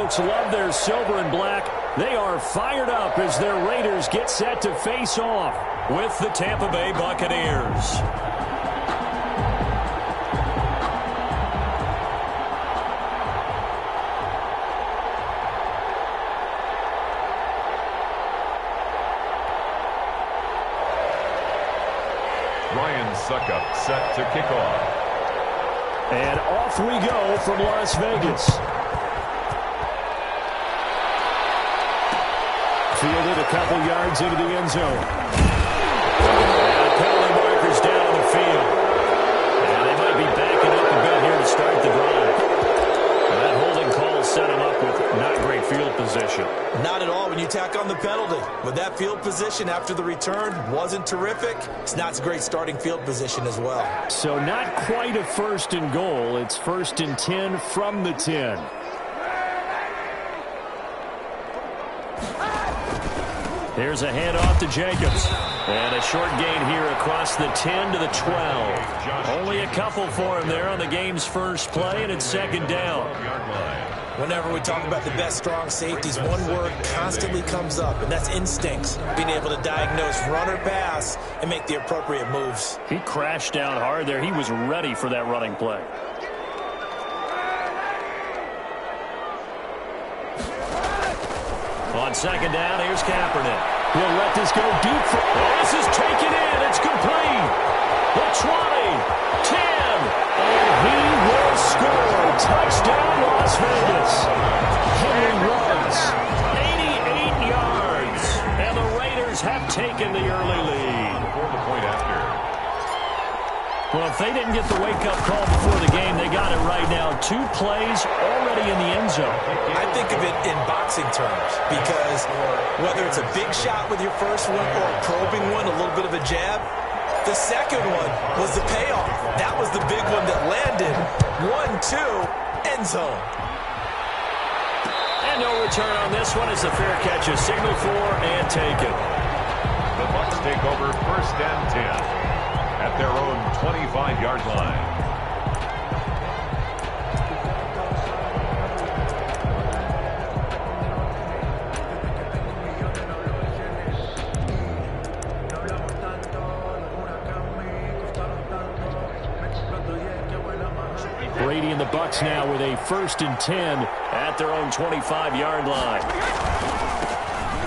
folks love their silver and black. They are fired up as their Raiders get set to face off with the Tampa Bay Buccaneers. Suckup set to kick off. And off we go from Las Vegas. Fielded a couple yards into the end zone. And penalty markers down the field. And they might be backing up a bit here to start the drive. And that holding call set them up with not great field position. Not at all when you tack on the penalty. But that field position after the return wasn't terrific. It's not a great starting field position as well. So not quite a 1st and goal. It's 1st and 10 from the 10. Here's a handoff to Jacobs. And a short gain here across the 10 to the 12. Only a couple for him there on the game's first play, and it's 2nd down. Whenever we talk about the best strong safeties, one word constantly comes up, and that's instincts. Being able to diagnose run or pass and make the appropriate moves. He crashed down hard there. He was ready for that running play. On 2nd down, here's Kaepernick. He'll let this go deep. This is taken in. It's complete. The 20, 10, and he will score. Touchdown, Las Vegas. Henry runs 88 yards, and the Raiders have taken the early lead. Before the point after. Well, if they didn't get the wake-up call before the game, they got it right now. 2 plays already in the end zone. I think of it in boxing terms because whether it's a big shot with your first one or a probing one, a little bit of a jab, the second one was the payoff. That was the big one that landed. 1-2, end zone. And no return on this one as the fair catch is signaled for and taken. The Bucs take over 1st and 10 at their own 25-yard line. Brady and the Bucs now with a 1st and 10 at their own 25-yard line.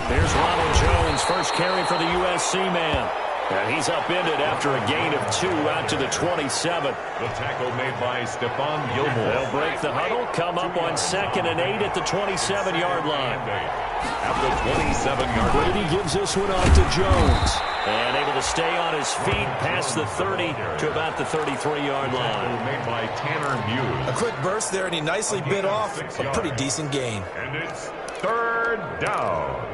There's Ronald Jones, first carry for the USC man. And he's upended after a gain of 2 out to the 27. The tackle made by Stephon Gilmore. They'll break the huddle, come up on 2nd and 8 at the 27-yard line. At the 27-yard line. Brady gives this one off to Jones. And able to stay on his feet past the 30 to about the 33-yard line. Made by Tanner Muse. A quick burst there, and he nicely bit off a pretty decent gain. And it's 3rd down.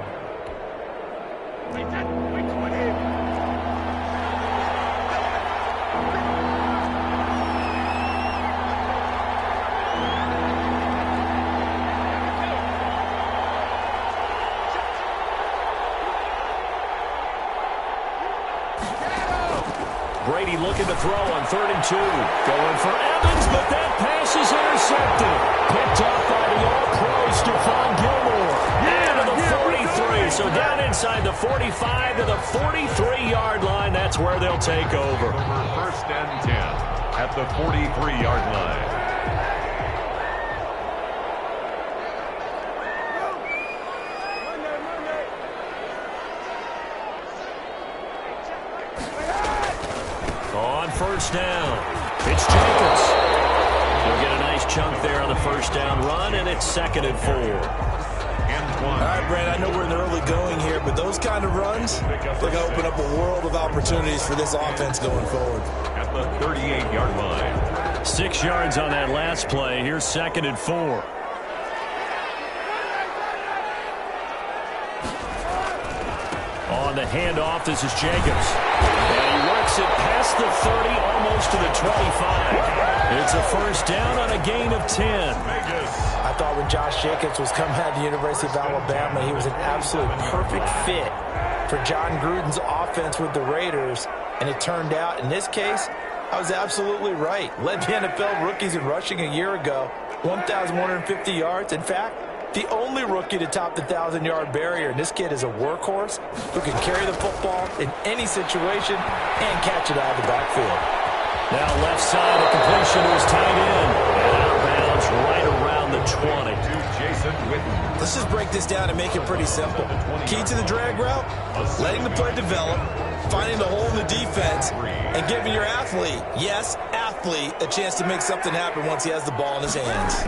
Brady looking to throw on 3rd and 2. Going for Evans, but that pass is intercepted. Picked up by the All-Pro Stephon Gilmore. And to the 43. So down inside the 45 to the 43-yard line. That's where they'll take over. 1st and 10 at the 43-yard line. On 1st down, it's Jacobs. He'll get a nice chunk there on the 1st down run, and it's 2nd and 4. All right, Brad, I know we're in the early going here, but those kind of runs, they're going to open up a world of opportunities for this offense going forward. At the 38-yard line. 6 yards on that last play. Here's 2nd and 4. On the handoff, this is Jacobs. And he works it past the 30, almost to the 25. It's a 1st down on a gain of 10. I thought when Josh Jacobs was coming out of the University of Alabama, he was an absolute perfect fit for John Gruden's offense with the Raiders. And it turned out, in this case, I was absolutely right. Led the NFL rookies in rushing a year ago, 1,150 yards. In fact, the only rookie to top the 1,000-yard barrier. And this kid is a workhorse who can carry the football in any situation and catch it out of the backfield. Now left side, the completion was tight end. And out of bounds right around the 20. Let's just break this down and make it pretty simple. Key to the drag route, letting the play develop, finding the hole in the defense, and giving your athlete, yes, athlete, a chance to make something happen once he has the ball in his hands.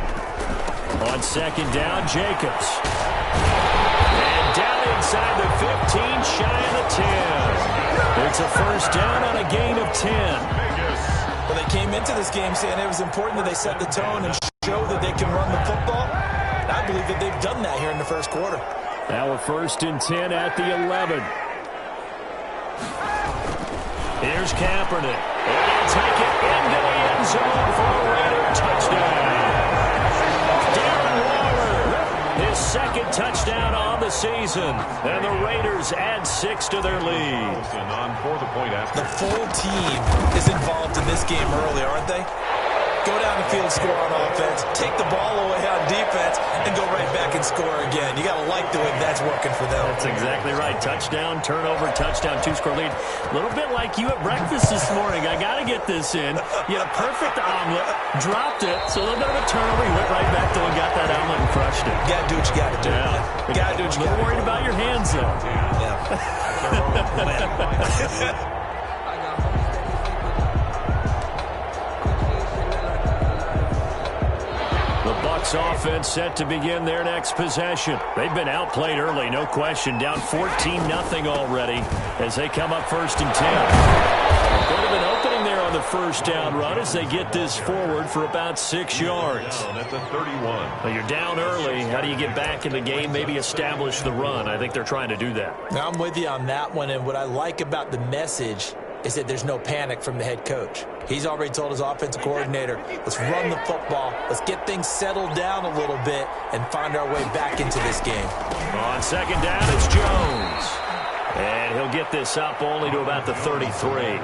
On second down, Jacobs. And down inside the 15, shy of the 10. It's a first down on a gain of 10. Well, they came into this game saying it was important that they set the tone and show that they can run the football. I believe that they've done that here in the first quarter. Now a first and 10 at the 11. Here's Kaepernick. And he'll take it into the end zone for a Raider touchdown. Darren Waller, his second touchdown on the season. And the Raiders add 6 to their lead. The full team is involved in this game early, aren't they? Go down the field, score on offense, take the ball away on defense, and go right back and score again. You got to like the way that's working for them. That's exactly right. Touchdown, turnover, touchdown, 2-score lead. A little bit like you at breakfast this morning. I got to get this in. You had a perfect omelet, dropped it, so a little bit of a turnover. You went right back to and got that omelet and crushed it. You got to do what you got to do. Yeah. You got to do what you got to do. A little worried about your hands, though. Yeah. Bucs offense set to begin their next possession. They've been outplayed early, no question. Down 14-0 already as they come up first and 10. A bit of an opening there on the first down run as they get this forward for about 6 yards. At the 31. Well, you're down early. How do you get back in the game, maybe establish the run? I think they're trying to do that. Now, I'm with you on that one, and what I like about the message is that there's no panic from the head coach. He's already told his offensive coordinator, let's run the football, let's get things settled down a little bit and find our way back into this game. On second down, it's Jones. And he'll get this up only to about the 33.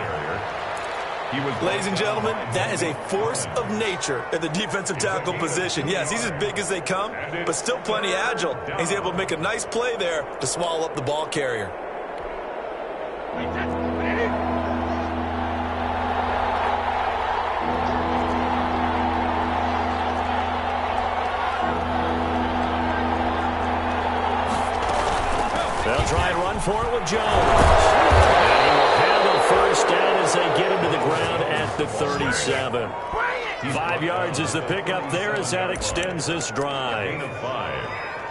Ladies and gentlemen, that is a force of nature at the defensive tackle position. Yes, he's as big as they come, but still plenty agile. He's able to make a nice play there to swallow up the ball carrier. They'll try and run for it with Jones. And he will handle first down as they get him to the ground at the 37. 5 yards is the pickup there as that extends this drive.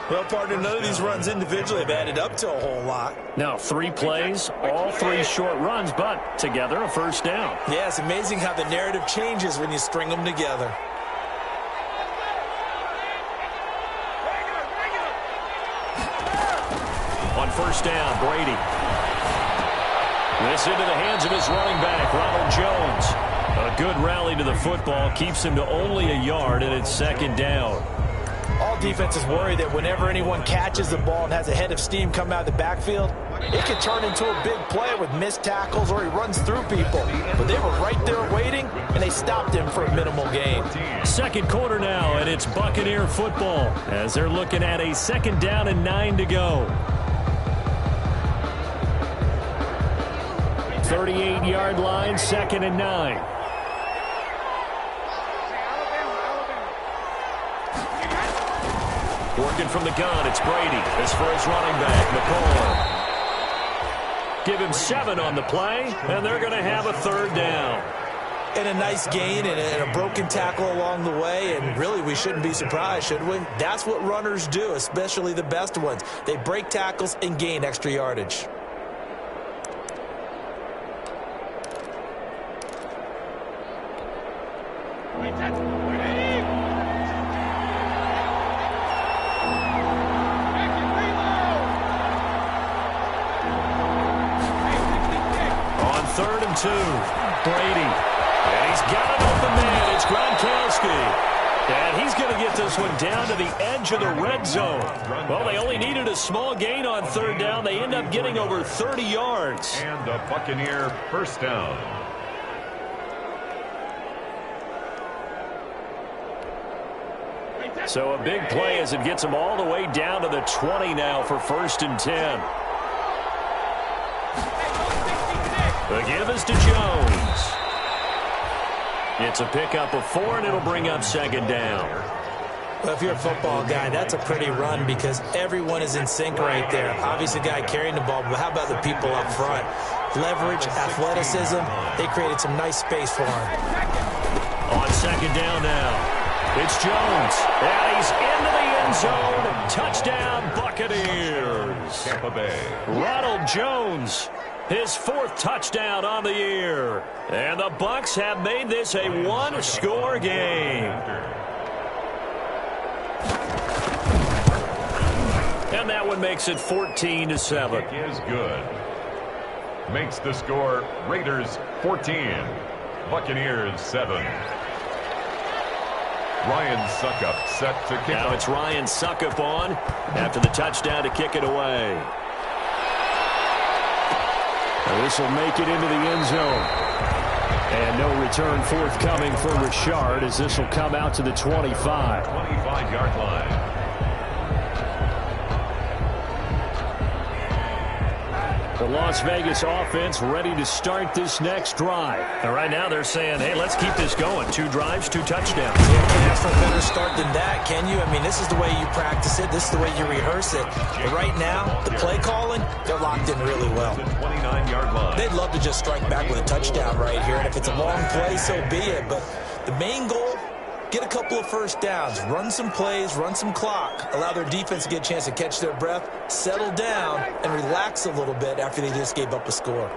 Well, partner, none of these runs individually have added up to a whole lot. Now, 3 plays, all 3 short runs, but together a first down. Yeah, it's amazing how the narrative changes when you string them together. On first down, Brady. This into the hands of his running back, Ronald Jones. A good rally to the football keeps him to only a yard, and it's second down. All defenses worry that whenever anyone catches the ball and has a head of steam come out of the backfield, it can turn into a big play with missed tackles or he runs through people. But they were right there waiting, and they stopped him for a minimal gain. Second quarter now, and it's Buccaneer football as they're looking at a second down and 9 to go. 38-yard line, second and 9. Working from the gun, it's Brady. This for his running back, McCoy. Give him 7 on the play, and they're going to have a third down. And a nice gain and a broken tackle along the way, and really we shouldn't be surprised, should we? That's what runners do, especially the best ones. They break tackles and gain extra yardage. On 3rd and 2, Brady. And he's got an open man. It's Gronkowski. And he's going to get this one down to the edge of the red zone. Well, they only needed a small gain on 3rd down. They end up getting over 30 yards. And a Buccaneer first down. So a big play as it gets them all the way down to the 20 now for 1st and 10. The give is to Jones. It's a pickup of 4, and it'll bring up 2nd down. Well, if you're a football guy, that's a pretty run because everyone is in sync right there. Obviously, the guy carrying the ball, but how about the people up front? Leverage, athleticism, they created some nice space for him. On 2nd down now. It's Jones, and he's into the end zone. Touchdown, Buccaneers. Tampa Bay. Ronald Jones, his 4th touchdown on the year. And the Bucs have made this a one-score game. And that one makes it 14-7. Kick is good. Makes the score Raiders 14, Buccaneers 7. Ryan Suckup set to kick. Now it's Ryan Suckup on after the touchdown to kick it away. And this will make it into the end zone. And no return forthcoming for Richard as this will come out to the 25. 25-yard line. The Las Vegas offense ready to start this next drive. And right now they're saying, hey, let's keep this going. 2 drives, 2 touchdowns. Yeah, can't ask for a better start than that, can you? I mean, this is the way you practice it. This is the way you rehearse it. But right now, the play calling, they're locked in really well. The 29-yard line. They'd love to just strike back with a touchdown right here. And if it's a long play, so be it. But the main goal, get a couple of first downs, run some plays, run some clock, allow their defense to get a chance to catch their breath, settle down, and relax a little bit after they just gave up a score.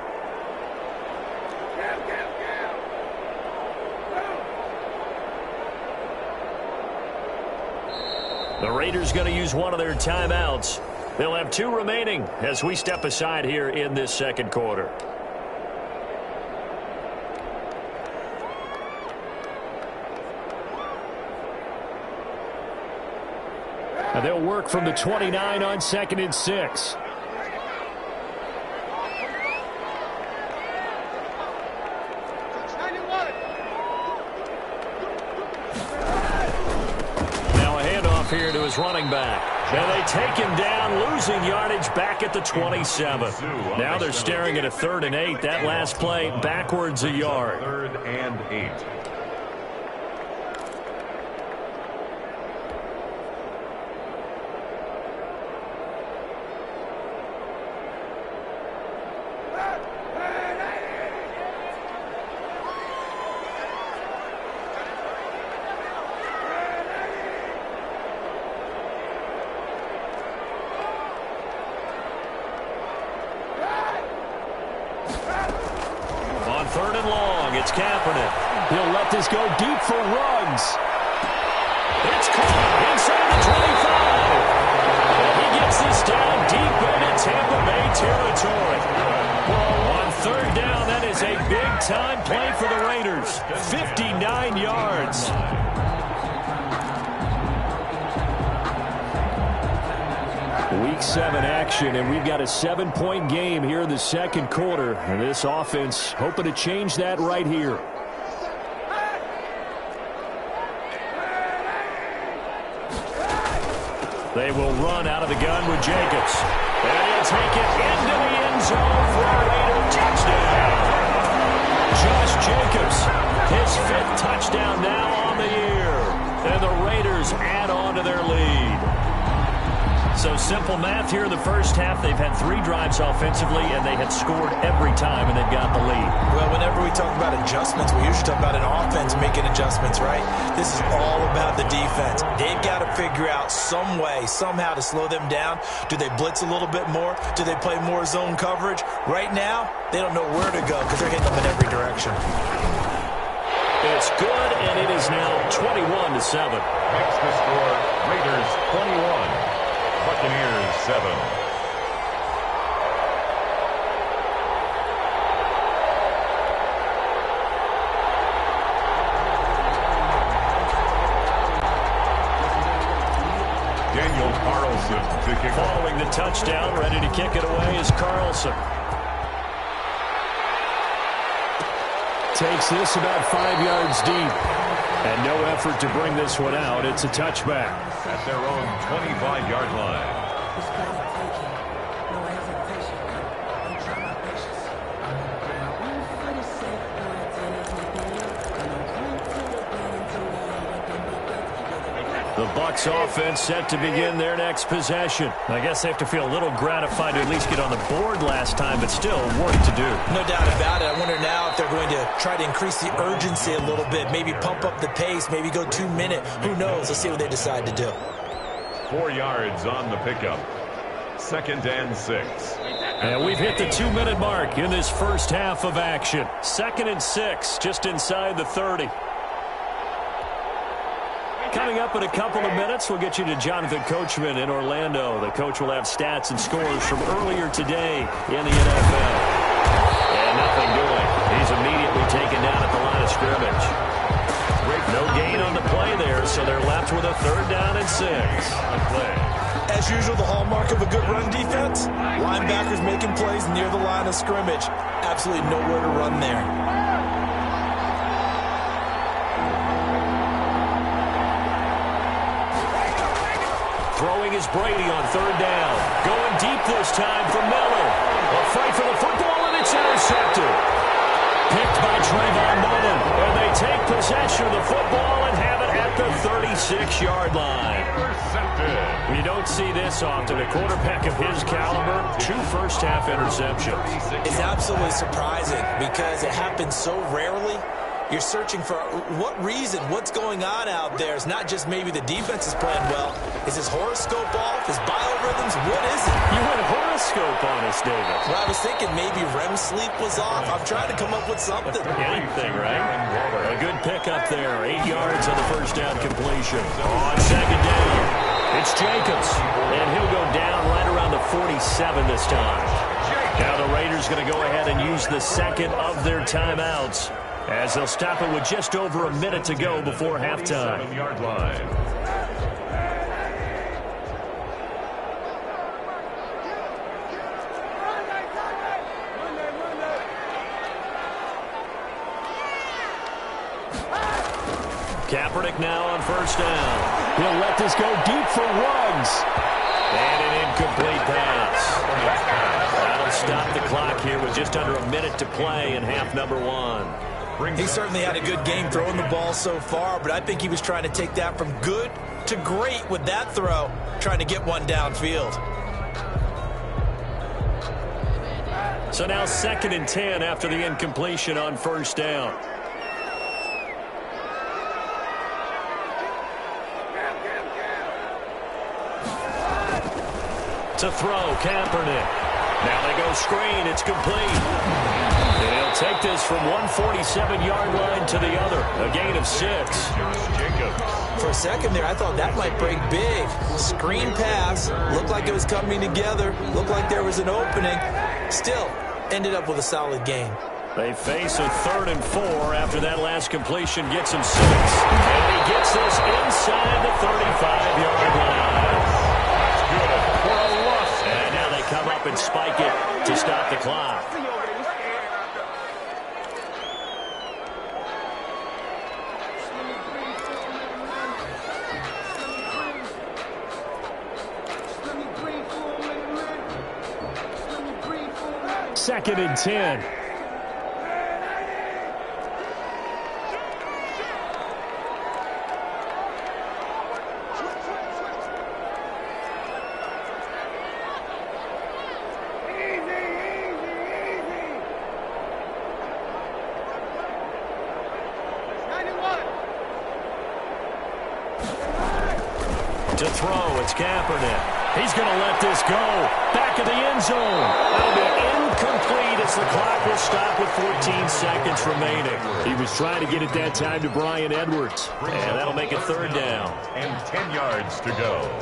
The Raiders going to use one of their timeouts. They'll have 2 remaining as we step aside here in this 2nd quarter. And they'll work from the 29 on 2nd and 6. Now a handoff here to his running back. And they take him down, losing yardage back at the 27. Now they're staring at a 3rd and 8. That last play backwards a yard. 3rd and 8. He'll let this go deep for Ruggs. It's caught inside the 25. And he gets this down deep into Tampa Bay territory. On 3rd down, that is a big-time play for the Raiders. 59 yards. Week 7 action, and we've got a 7-point game here in the 2nd quarter. And this offense hoping to change that right here. They will run out of the gun with Jacobs. And he'll take it into the end zone for a Raider touchdown. Josh Jacobs, his 5th touchdown now on the year. And the Raiders add on to their lead. So simple math here in the first half. They've had 3 drives offensively, and they have scored every time, and they've got the lead. Well, whenever we talk about adjustments, we usually talk about an offense making adjustments, right? This is all about the defense. They've got to figure out some way, somehow to slow them down. Do they blitz a little bit more? Do they play more zone coverage? Right now, they don't know where to go because they're hitting them in every direction. It's good, and it is now 21-7. Makes the score Raiders 21. Buccaneers 7. Daniel Carlson to kick. Following the touchdown, ready to kick it away is Carlson. Takes this about 5 yards deep. And no effort to bring this one out. It's a touchback. At their own 25-yard line. The Bucs offense set to begin their next possession. I guess they have to feel a little gratified to at least get on the board last time, but still work to do. No doubt about it. I wonder now if they're going to try to increase the urgency a little bit, maybe pump up the pace, maybe go 2 minute. Who knows? Let's see what they decide to do. 4 yards on the pickup. 2nd and 6. And we've hit the 2-minute mark in this first half of action. 2nd and 6, just inside the 30. Coming up in a couple of minutes, we'll get you to Jonathan Coachman in Orlando. The coach will have stats and scores from earlier today in the NFL. And nothing doing. He's immediately taken down at the line of scrimmage. No gain on the play there, so they're left with a 3rd down and 6. As usual, the hallmark of a good run defense, linebackers making plays near the line of scrimmage. Absolutely nowhere to run there. Throwing is Brady on 3rd down. Going deep this time for Miller. A fight for the football, and it's intercepted. Picked by Trayvon Mullen. And they take possession of the football and have it at the 36-yard line. Intercepted. You don't see this often. A quarterback of his caliber, 2 first-half interceptions. It's absolutely surprising because it happens so rarely. You're searching for what reason, what's going on out there. It's not just maybe the defense is playing well. Is his horoscope off? His biorhythms? What is it? You went horoscope on us, David. Well, I was thinking maybe REM sleep was off. I'm trying to come up with something. Anything, right? A good pickup there. 8 yards on the first down completion. On 2nd down, it's Jacobs. And he'll go down right around the 47 this time. Now the Raiders going to go ahead and use the 2nd of their timeouts, as they'll stop it with just over a minute to go before halftime. 7-yard line. Kaepernick now on 1st down. He'll let this go deep for Ruggs. And an incomplete pass. That'll stop the clock here with just under a minute to play in half number 1. He certainly had a good game throwing the ball so far, but I think he was trying to take that from good to great with that throw, trying to get one downfield. So now 2nd and 10 after the incompletion on 1st down. To throw, Kaepernick. Now they go screen. It's complete. And he'll take this from 147-yard line to the other. A gain of 6. For a second there, I thought that might break big. Screen pass. Looked like it was coming together. Looked like there was an opening. Still, ended up with a solid gain. They face a 3rd and 4 after that last completion gets him 6. And he gets this inside the 35-yard line. That's good for a loss. And now they come up and spike it to stop the clock. Second and 10. To throw, it's Kaepernick. He's going to let this go. Back of the end zone. That'll be incomplete as the clock will stop with 14 seconds remaining. He was trying to get it that time to Bryan Edwards. And that'll make it 3rd down. And 10 yards to go.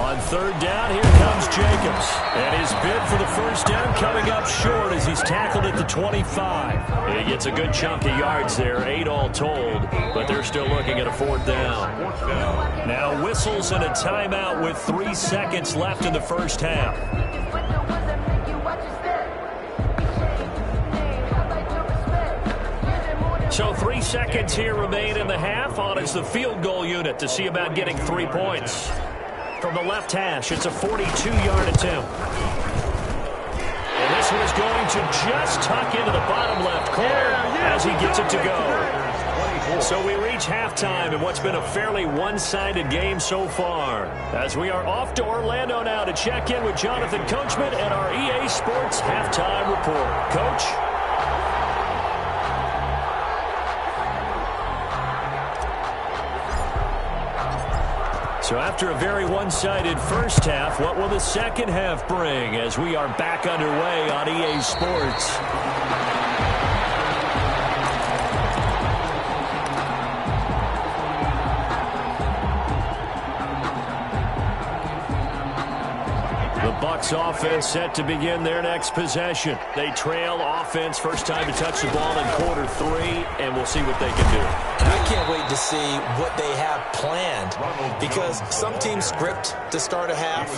On third down, here comes Jacobs. And his bid for the first down coming up short as he's tackled at the 25. He gets a good chunk of yards there, 8 all told, but they're still looking at a fourth down. Now whistles and a timeout with 3 seconds left in the first half. So 3 seconds here remain in the half on as the field goal unit to see about getting 3 points. From the left hash, it's a 42-yard attempt. And this one is going to just tuck into the bottom left corner as he gets it to go. So we reach halftime in what's been a fairly one-sided game so far. As we are off to Orlando now to check in with Jonathan Coachman and our EA Sports Halftime Report. Coach? So after a very one-sided first half, what will the second half bring as we are back underway on EA Sports? The Bucs offense set to begin their next possession. They trail offense, first time to touch the ball in quarter 3, and we'll see what they can do. And I can't wait to see what they have planned, because some teams script to start a half.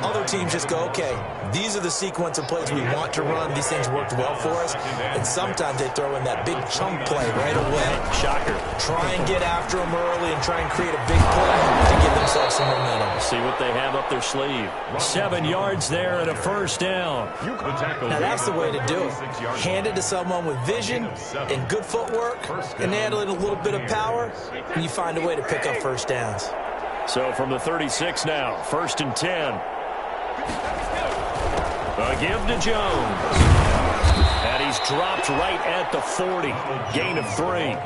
Other teams just go, okay, these are the sequence of plays we want to run. These things worked well for us. And sometimes they throw in that big chunk play right away. Shocker. Try and get after them early and try and create a big play to give themselves some momentum. See what they have up their sleeve. 7 yards there and a first down. Now that's the way to do it. Hand it to someone with vision and good footwork and add a little bit of power, and you find a way to pick up first downs. So from the 36 now, 1st and 10. A give to Jones. And he's dropped right at the 40. Gain of 3.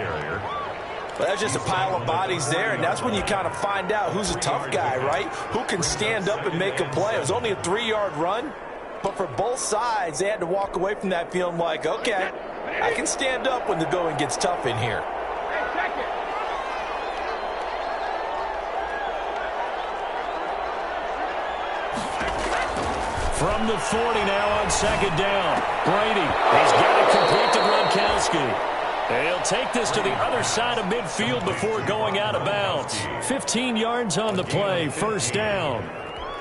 Well, that's just a pile of bodies there, and that's when you kind of find out who's a tough guy, right? Who can stand up and make a play. It was only a 3-yard run, but for both sides, they had to walk away from that feeling like, okay, I can stand up when the going gets tough in here. From the 40 now on second down. Brady, he's got it complete to Gronkowski. He'll take this to the other side of midfield before going out of bounds. 15 yards on the play, first down.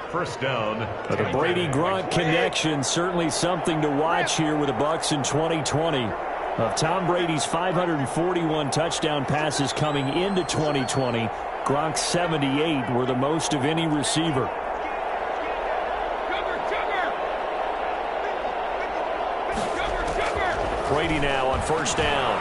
First down. But the Brady-Gronk connection, certainly something to watch here with the Bucs in 2020. Of Tom Brady's 541 touchdown passes coming into 2020, Gronk's 78 were the most of any receiver. Brady now on first down.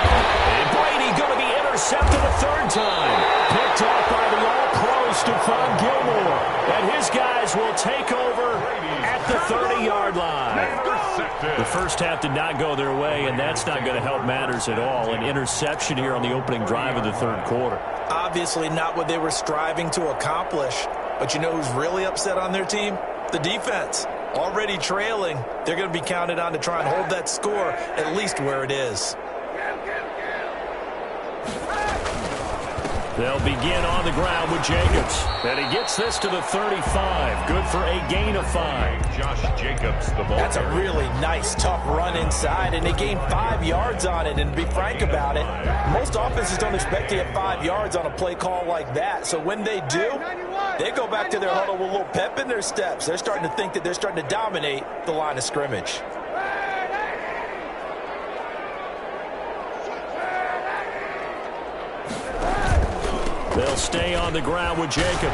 And Brady going to be intercepted a third time. Picked off by the All-Pro Stephon Gilmore. And his guys will take over at the 30-yard line. The first half did not go their way, and that's not going to help matters at all. An interception here on the opening drive of the third quarter. Obviously not what they were striving to accomplish. But you know who's really upset on their team? The defense. Already trailing, they're going to be counted on to try and hold that score at least where it is. They'll begin on the ground with Jacobs. And he gets this to the 35. Good for a gain of 5. Josh Jacobs, the ball. That's a really nice, tough run inside, and they gained 5 yards on it. And to be frank about it, most offenses don't expect to get 5 yards on a play call like that. So when they do, they go back to their huddle with a little pep in their steps. They're starting to think that they're starting to dominate the line of scrimmage. They'll stay on the ground with Jacobs. And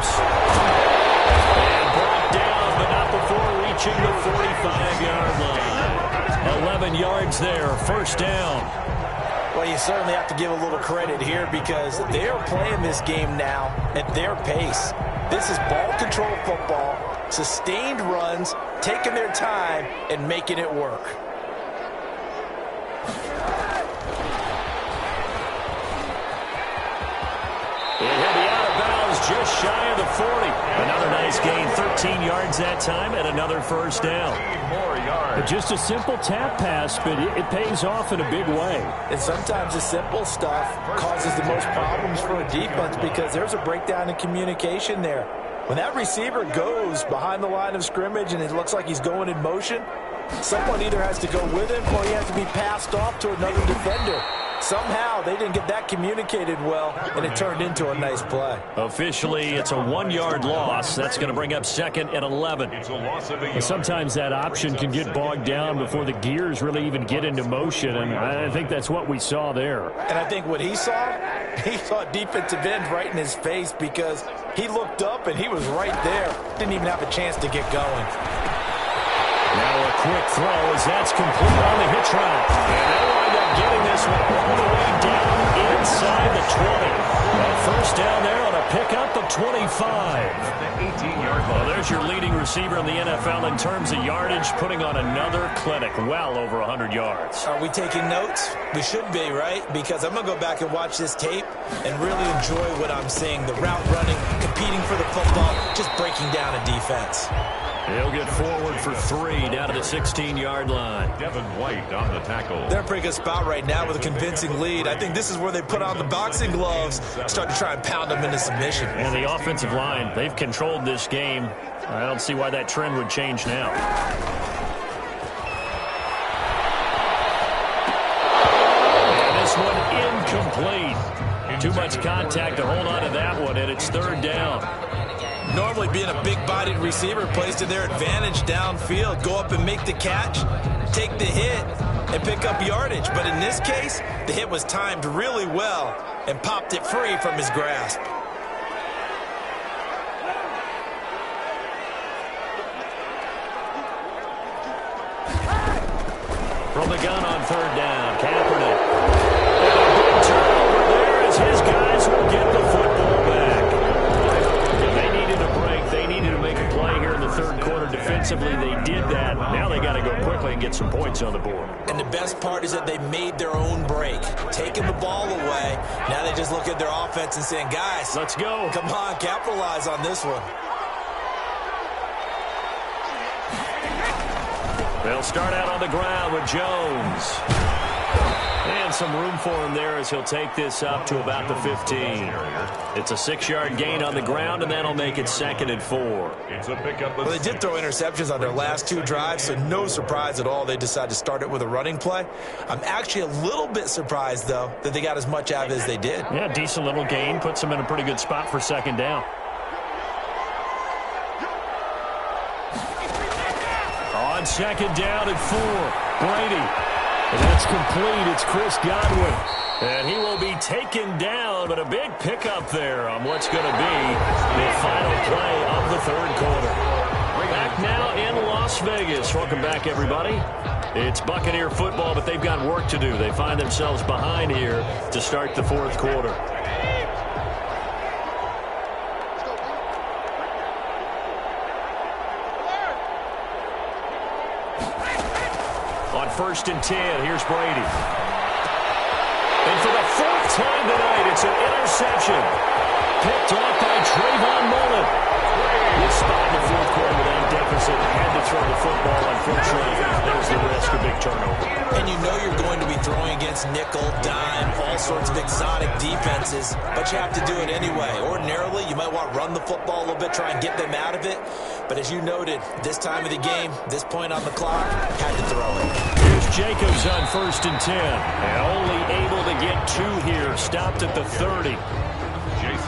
brought down, but not before reaching the 45-yard line. 11 yards there, first down. Well, you certainly have to give a little credit here because they're playing this game now at their pace. This is ball control football, sustained runs, taking their time and making it work. He'll be out of bounds just shy of the 40. Another nice Nice gain, 13 yards that time, and another first down. More yards. Just a simple tap pass, but it pays off in a big way. And sometimes the simple stuff causes the most problems for a defense because there's a breakdown in communication there. When that receiver goes behind the line of scrimmage and it looks like he's going in motion, someone either has to go with him or he has to be passed off to another defender. Somehow they didn't get that communicated well, and it turned into a nice play. Officially, it's a 1-yard loss. That's going to bring up 2nd and 11. It's a loss of a yard. Sometimes that option can get bogged down before the gears really even get into motion, and I think that's what we saw there. And I think what he saw defensive end right in his face because he looked up and he was right there. Didn't even have a chance to get going. Now a quick throw as that's complete on the hitch route. And they wind up getting this one all the way down inside the 20. A first down there on a pickup of 25. The 18-yard line. Well, there's your leading receiver in the NFL in terms of yardage, putting on another clinic, well over 100 yards. Are we taking notes? We should be, right? Because I'm going to go back and watch this tape and really enjoy what I'm seeing. The route running, competing for the football, just breaking down a defense. He'll get forward for 3 down to the 16-yard line. Devin White on the tackle. They're in a pretty good spot right now with a convincing lead. I think this is where they put on the boxing gloves, start to try and pound them into submission. And the offensive line, they've controlled this game. I don't see why that trend would change now. And this one incomplete. Too much contact to hold on to that one, and it's 3rd down. Normally being a big-bodied receiver plays to their advantage downfield. Go up and make the catch, take the hit, and pick up yardage. But in this case, the hit was timed really well and popped it free from his grasp. From the gun on 3rd down, Kaepernick. And a big turnover there as his guys will get the football back. They needed a break. They needed to make a play here in the 3rd quarter defensively. They did that. Now they got to go quickly and get some points on the board. And the best part is that they made their own break, taking the ball away. Now they just look at their offense and saying, guys, let's go. Come on, capitalize on this one. They'll start out on the ground with Jones. And some room for him there as he'll take this up to about the 15. It's a 6-yard gain on the ground, and that'll make it 2nd and 4. It's a pickup. Well, they did throw interceptions on their last 2 drives, so no surprise at all they decided to start it with a running play. I'm actually a little bit surprised, though, that they got as much out of it as they did. Yeah, decent little gain. Puts them in a pretty good spot for 2nd down. On 2nd down at 4, Brady. And that's complete. It's Chris Godwin. And he will be taken down, but a big pickup there on what's going to be the final play of the 3rd quarter. Back now in Las Vegas. Welcome back, everybody. It's Buccaneer football, but they've got work to do. They find themselves behind here to start the 4th quarter. On 1st and 10, here's Brady. And for the 4th time tonight, it's an interception. Picked off by Trayvon Mullen. Good spot in the 4th quarter with that deficit. Had to throw the football, unfortunately. There's the risk of big turnover. And you know you're going to be throwing against nickel, dime, all sorts of exotic defenses, but you have to do it anyway. Ordinarily, you might want to run the football a little bit, try and get them out of it. But as you noted, this time of the game, this point on the clock, had to throw it. Here's Jacobs on 1st and 10. And only able to get 2 here. Stopped at the 30.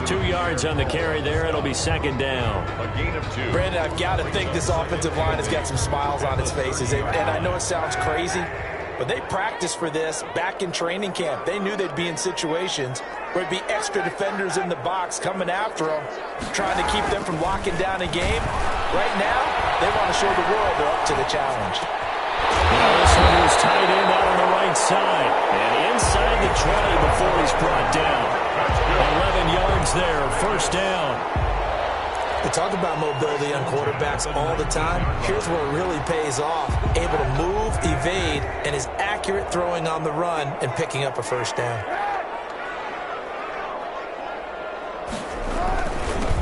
2 yards on the carry there. It'll be 2nd down. A gain of 2. Brandon, I've got to think this offensive line has got some smiles on its faces. And I know it sounds crazy, but they practiced for this back in training camp. They knew they'd be in situations where it'd be extra defenders in the box coming after them, trying to keep them from locking down a game. Right now, they want to show the world they're up to the challenge. Now this one was tight end out on the right side. And inside the 20 before he's brought down. 11 yards there, 1st down. We talk about mobility on quarterbacks all the time. Here's where it really pays off. Able to move, evade, and is accurate throwing on the run and picking up a 1st down.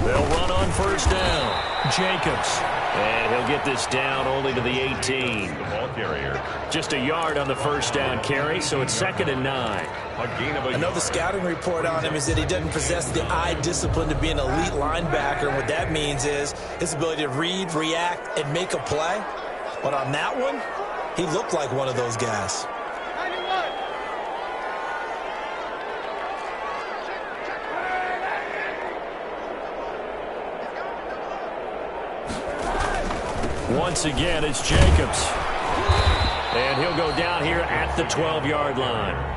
They'll run on first down. Jacobs. And he'll get this down only to the 18. The ball carrier. Just a yard on the first down carry, so it's 2nd and 9. A gain of a I know the scouting report on him is that he doesn't possess the eye discipline to be an elite linebacker. And what that means is his ability to read, react, and make a play. But on that one, he looked like one of those guys. Once again, it's Jacobs. And he'll go down here at the 12-yard line.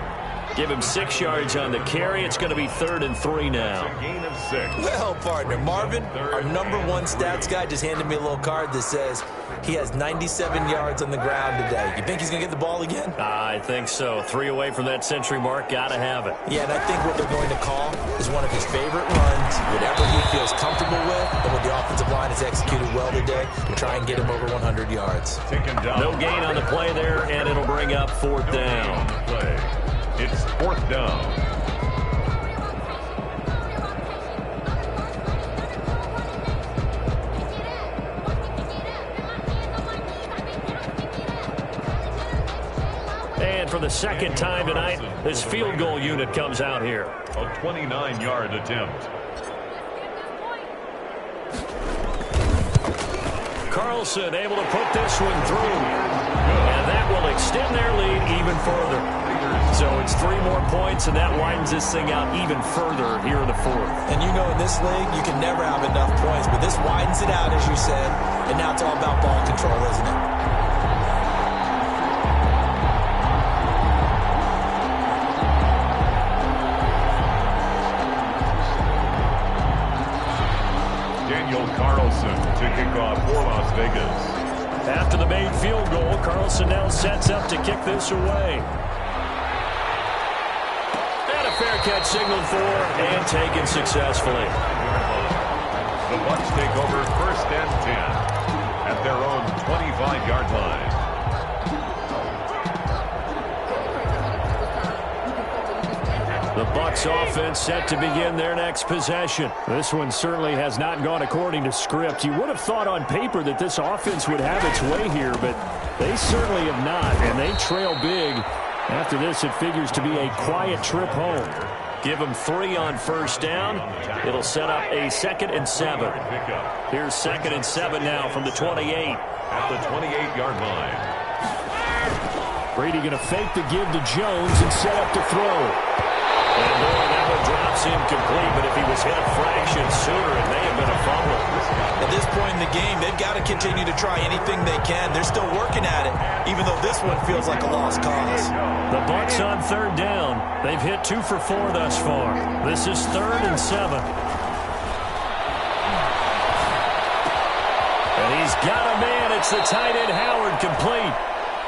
Give him 6 yards on the carry. It's going to be 3rd and 3 now. A gain of 6. Well, partner, Marvin, our #1 stats guy, just handed me a little card that says he has 97 yards on the ground today. You think he's going to get the ball again? I think so. 3 away from that century mark. Got to have it. Yeah, and I think what they're going to call is one of his favorite runs, whatever he feels comfortable with, and what the offensive line has executed well today to try and get him over 100 yards. Taken down. No gain on the play there, and it'll bring up 4th down. Play. It's 4th down. And for the 2nd time tonight, this field goal unit comes out here. A 29-yard attempt. Carlson able to put this one through. And that will extend their lead even further. So it's 3 more points, and that widens this thing out even further here in the 4th. And you know in this league, you can never have enough points, but this widens it out, as you said, and now it's all about ball control, isn't it? Daniel Carlson to kick off for Las Vegas. After the made field goal, Carlson now sets up to kick this away. And a fair catch signaled for and taken successfully. The Bucs take over 1st and 10 at their own 25-yard line. The Bucs offense set to begin their next possession. This one certainly has not gone according to script. You would have thought on paper that this offense would have its way here, but they certainly have not, and they trail big. After this, it figures to be a quiet trip home. Give them 3 on 1st down. It'll set up a 2nd and 7. Here's 2nd and 7 now from the 28. At the 28-yard line. Brady going to fake the give to Jones and set up to throw. And boy, that one drops incomplete, but if he was hit a fraction sooner, it may have been a fumble. At this point in the game, they've got to continue to try anything they can. They're still working at it, even though this one feels like a lost cause. The Bucs on 3rd down. They've hit 2 for 4 thus far. This is 3rd and 7. And he's got a man. It's the tight end Howard, complete.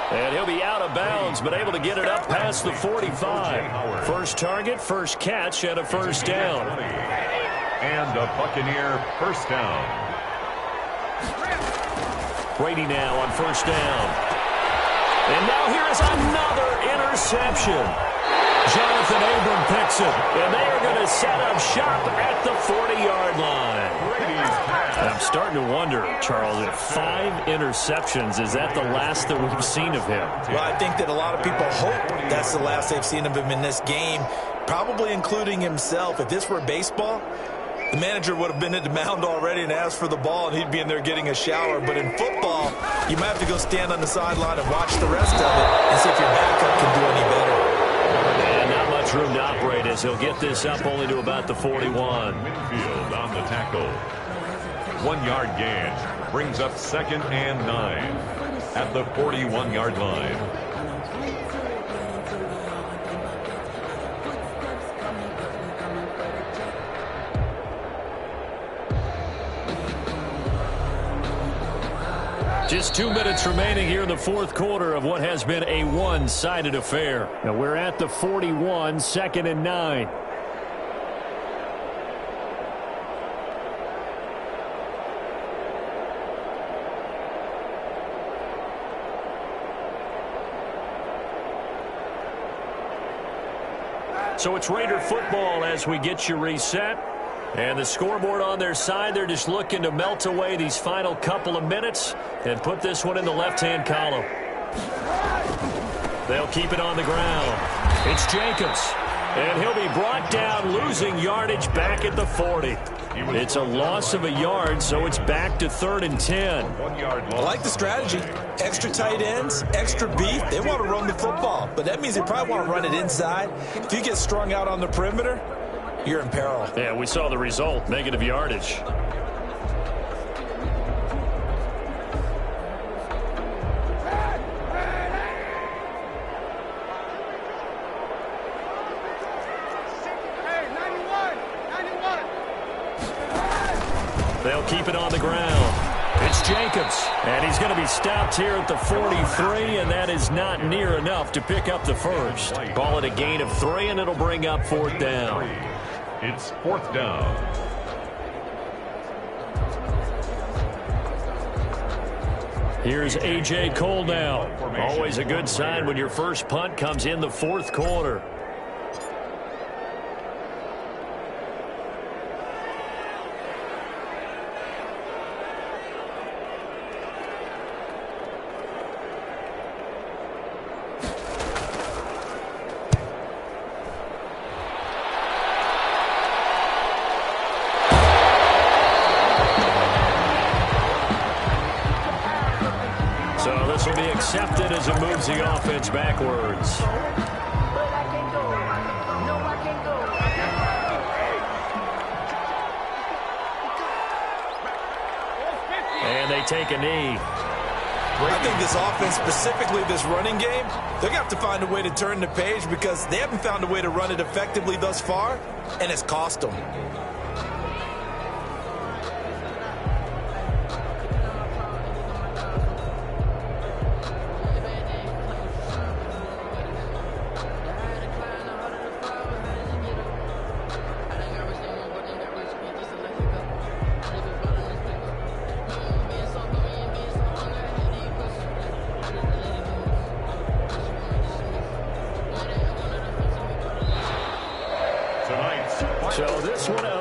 And he'll be out of bounds, but able to get it up past the 45. First target, first catch, and a 1st down. And a Buccaneer 1st down. Brady now on 1st down. And now here is another interception. Jonathan Abram picks it, and they are going to set up shop at the 40-yard line. And I'm starting to wonder, Charles, if 5 interceptions, is that the last that we've seen of him? Well, I think that a lot of people hope that's the last they've seen of him in this game, probably including himself. If this were baseball, the manager would have been at the mound already and asked for the ball, and he'd be in there getting a shower. But in football, you might have to go stand on the sideline and watch the rest of it and see if your backup can do any better. And not much room to operate as he'll get this up only to about the 41. Midfield on the tackle. 1-yard gain brings up 2nd and 9 at the 41-yard line. Just 2 minutes remaining here in the 4th quarter of what has been a one-sided affair. Now we're at the 41, 2nd and 9. So it's Raider football as we get you reset. And the scoreboard on their side, they're just looking to melt away these final couple of minutes and put this one in the left-hand column. They'll keep it on the ground. It's Jacobs. And he'll be brought down, losing yardage back at the 40. It's a loss of a yard, so it's back to 3rd and 10. I like the strategy. Extra tight ends, extra beef. They want to run the football, but that means they probably want to run it inside. If you get strung out on the perimeter, you're in peril. Yeah, we saw the result, negative yardage. They'll keep it on the ground. It's Jacobs, and he's going to be stopped here at the 43, and that is not near enough to pick up the first. Ball at a gain of 3, and it'll bring up 4th down. It's 4th down. Here's A.J. Cole now. Always a good sign when your first punt comes in the 4th quarter. Accepted as it moves the offense backwards. And they take a knee. I think this offense, specifically this running game, they're going to have to find a way to turn the page because they haven't found a way to run it effectively thus far, and it's cost them.